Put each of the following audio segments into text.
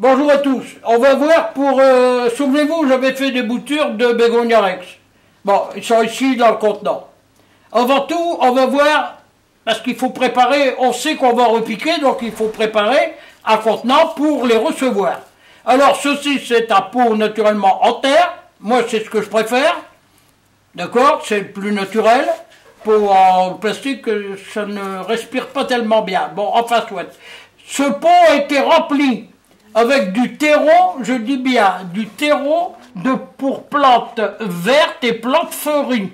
Bonjour à tous. On va voir pour... souvenez-vous, j'avais fait des boutures de Bégonia Rex. Bon, ils sont ici dans le contenant. Avant tout, on va voir, parce qu'il faut préparer, on sait qu'on va repiquer, donc il faut préparer un contenant pour les recevoir. Alors ceci, c'est un pot naturellement en terre. Moi, c'est ce que je préfère. D'accord? C'est le plus naturel. Pot en plastique, ça ne respire pas tellement bien. Bon, enfin, soit. Ce pot a été rempli avec du terreau, je dis bien, du terreau pour plantes vertes et plantes fleuries.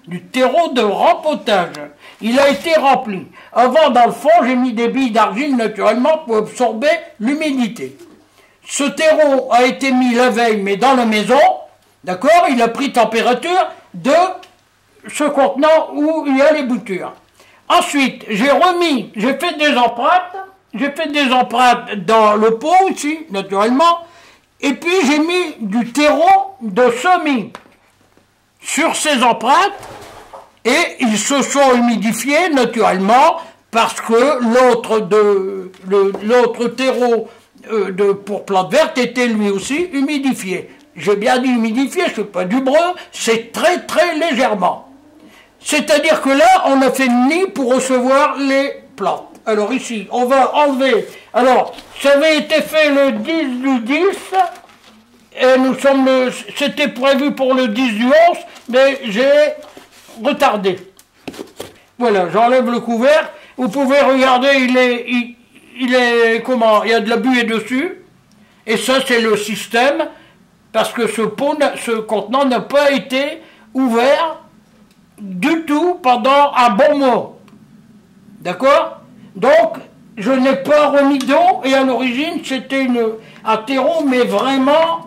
Du terreau de rempotage. Il a été rempli. Avant, dans le fond, j'ai mis des billes d'argile naturellement pour absorber l'humidité. Ce terreau a été mis la veille, mais dans la maison, d'accord, il a pris température de ce contenant où il y a les boutures. Ensuite, j'ai fait des empreintes. J'ai fait des empreintes dans le pot ici, naturellement, et puis j'ai mis du terreau de semis sur ces empreintes, et ils se sont humidifiés naturellement, parce que l'autre terreau pour plantes vertes était lui aussi humidifié. J'ai bien dit humidifié, c'est pas du breu, c'est très très légèrement. C'est-à-dire que là, on a fait une nid pour recevoir les plantes. Alors ici, on va enlever. Alors, ça avait été fait le 10 du 10, et c'était prévu pour le 10 du 11, mais j'ai retardé. Voilà, j'enlève le couvert. Vous pouvez regarder, il est comment? Il y a de la buée dessus, et ça c'est le système, parce que ce contenant n'a pas été ouvert du tout pendant un bon mois. D'accord? Donc, je n'ai pas remis d'eau, et à l'origine, c'était un terreau, mais vraiment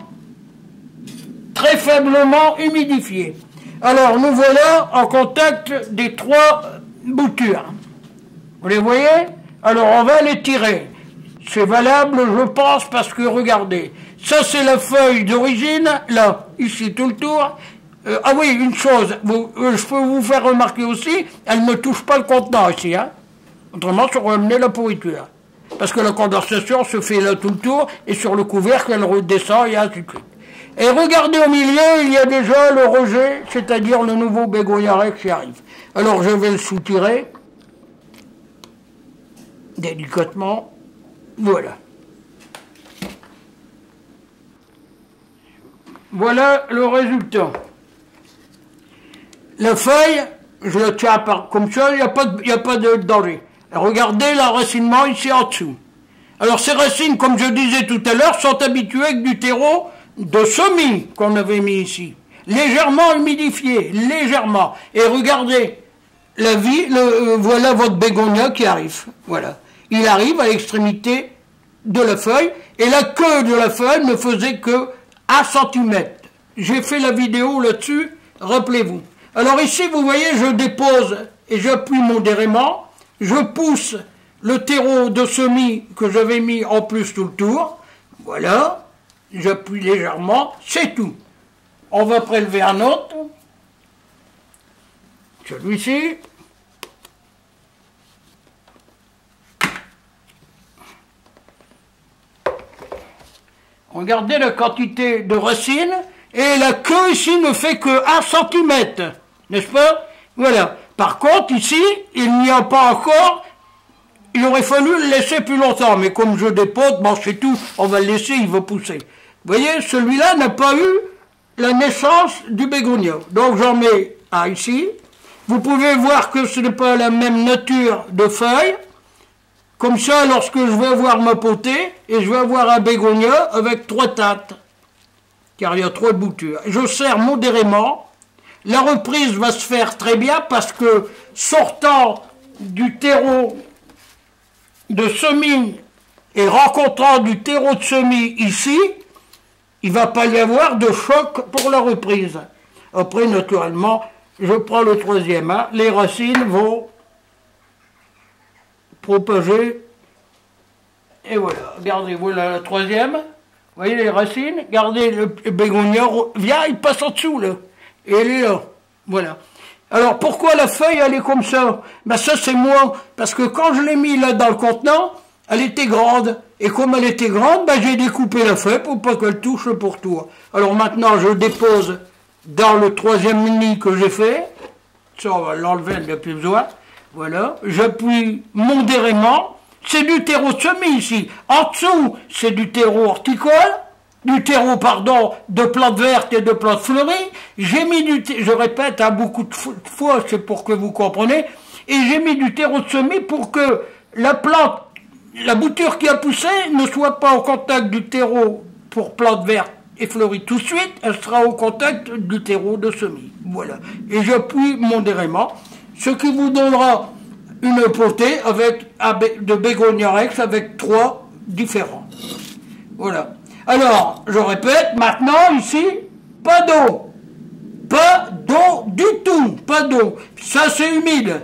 très faiblement humidifié. Alors, nous voilà en contact des trois boutures. Vous les voyez? Alors, on va les tirer. C'est valable, je pense, parce que, regardez, ça c'est la feuille d'origine, là, ici, tout le tour. Ah oui, une chose, je peux vous faire remarquer aussi, elle ne touche pas le contenant ici, hein. Autrement, ça aurait amené la pourriture. Parce que la condensation se fait là tout le tour, et sur le couvercle, elle redescend, et ainsi de suite. Et regardez au milieu, il y a déjà le rejet, c'est-à-dire le nouveau Bégonia Rex qui arrive. Alors, je vais le soutirer, délicatement, voilà. Voilà le résultat. La feuille, je la tiens comme ça, il n'y a pas de danger. Regardez l'enracinement ici en dessous. Alors ces racines, comme je disais tout à l'heure, sont habituées avec du terreau de semis qu'on avait mis ici. Légèrement humidifié, légèrement. Et regardez, voilà votre bégonia qui arrive. Voilà. Il arrive à l'extrémité de la feuille, et la queue de la feuille ne faisait que 1 cm. J'ai fait la vidéo là-dessus, rappelez-vous. Alors ici, vous voyez, je dépose et j'appuie modérément. Je pousse le terreau de semis que j'avais mis en plus tout le tour. Voilà. J'appuie légèrement. C'est tout. On va prélever un autre. Celui-ci. Regardez la quantité de racines. Et la queue ici ne fait que 1 cm. N'est-ce pas? Voilà. Par contre, ici, il n'y a pas encore, il aurait fallu le laisser plus longtemps, mais comme je dépose, bon c'est tout, on va le laisser, il va pousser. Vous voyez, celui-là n'a pas eu la naissance du bégonia. Donc j'en mets un ici. Vous pouvez voir que ce n'est pas la même nature de feuilles. Comme ça, lorsque je vais avoir ma potée, et je vais avoir un bégonia avec 3 teintes, car il y a 3 boutures. Je serre modérément. La reprise va se faire très bien parce que sortant du terreau de semis et rencontrant du terreau de semis ici, il ne va pas y avoir de choc pour la reprise. Après, naturellement, je prends le troisième. Hein. Les racines vont propager. Et voilà, regardez, voilà la troisième. Vous voyez les racines? Regardez, le bégonia vient, il passe en dessous, là. Et elle est là, voilà. Alors pourquoi la feuille elle est comme ça? Ben ça c'est moi, parce que quand je l'ai mis là dans le contenant, elle était grande. Et comme elle était grande, ben, j'ai découpé la feuille pour pas qu'elle touche le pourtour. Alors maintenant, je dépose dans le 3e mini que j'ai fait. Ça, on va l'enlever, il n'y a plus besoin. Voilà. J'appuie modérément. C'est du terreau semis ici. En dessous, c'est du terreau horticole. Du terreau, pardon, de plantes vertes et de plantes fleuries. J'ai mis je répète, hein, beaucoup de fois, c'est pour que vous compreniez. Et j'ai mis du terreau de semis pour que la plante, la bouture qui a poussé, ne soit pas en contact du terreau pour plantes vertes et fleuries tout de suite, elle sera au contact du terreau de semis. Voilà. Et j'appuie modérément, ce qui vous donnera une potée avec, de bégonia rex avec 3 différents. Voilà. Alors, je répète, maintenant, ici, pas d'eau. Pas d'eau du tout. Pas d'eau. Ça, c'est humide.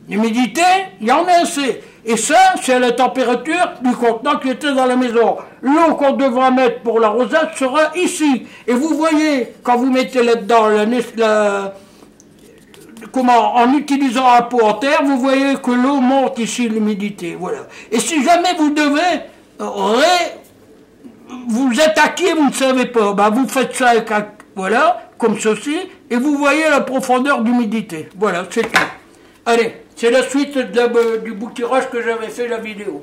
L'humidité, il y en a assez. Et ça, c'est la température du contenant qui était dans la maison. L'eau qu'on devra mettre pour l'arrosage sera ici. Et vous voyez, quand vous mettez là-dedans en utilisant un pot en terre, vous voyez que l'eau monte ici, l'humidité. Voilà. Et si jamais vous devez vous attaquez, vous ne savez pas, ben vous faites ça avec voilà, comme ceci, et vous voyez la profondeur d'humidité. Voilà, c'est tout. Allez, c'est la suite du bouturage que j'avais fait la vidéo.